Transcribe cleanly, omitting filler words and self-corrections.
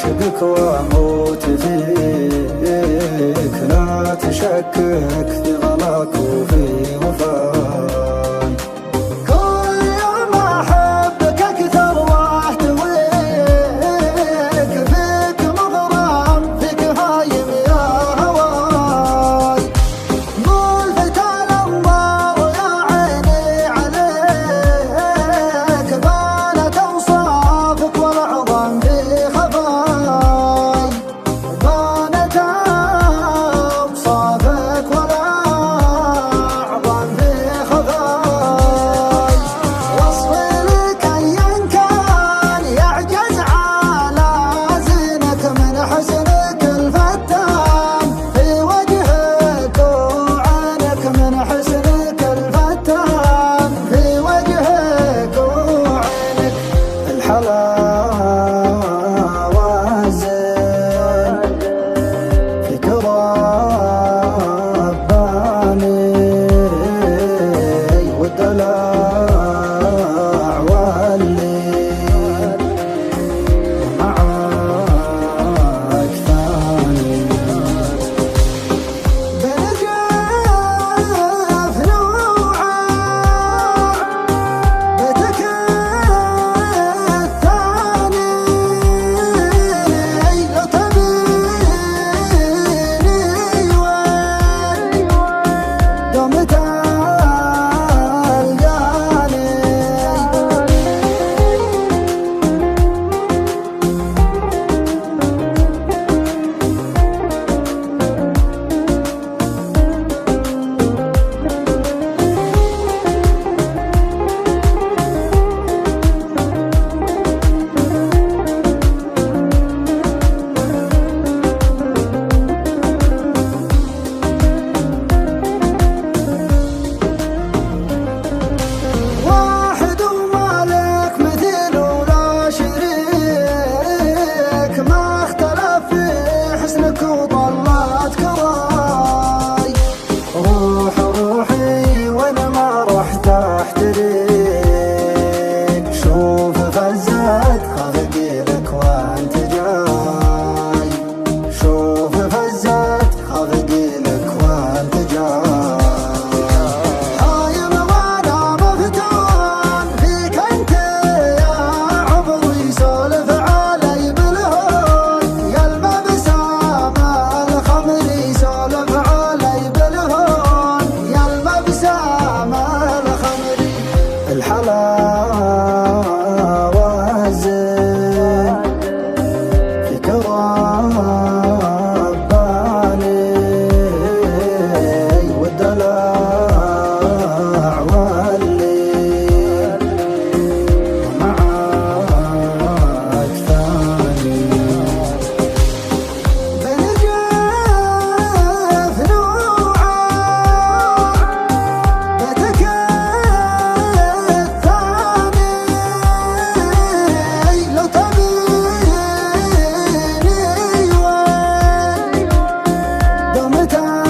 أعشقك وأموت فيك، لا تشكك في غلاك وفي وفاي. كل يوم أحبك أكثر وأحتويك، فيك مغرم فيك هايم يا هواي. ملفت الأنظار يا عيني عليك، بانت أوصافك والعظم في خفاي. بانت أوصافك والأعظم في خفاي. وصفي لك أيا كان يعجز على زينك، من حسنك الفتان في وجهك وعينك، من حسنك الفتان في وجهك وعينك. الحلاوة الزين فيك رباني، والدلع والليل معاك ثاني. بنجف نوعا بيتك الثاني، لو تبيني وين دوم تلقاني. واحد ومالك مثيل ولا شريك، ما اختلف في حسنك وطلعت كراي. روحي وانا ما رحت احتريك، شوف فزت خلقي لك وانت جاي. شوف فزت خلقي لك وانت جاي. هايم وانا مفتون فيك انت يا عمري، يسولف علي بالهون يا المبسام الخمر، يسولف علي بالهون يا المبسام الخمر. الحلاوة الزين فيك رباني، والدلع والليل معاك ثاني. بنجف نوعا بيتك الثاني، لو تبيني وين دوم تلقاني.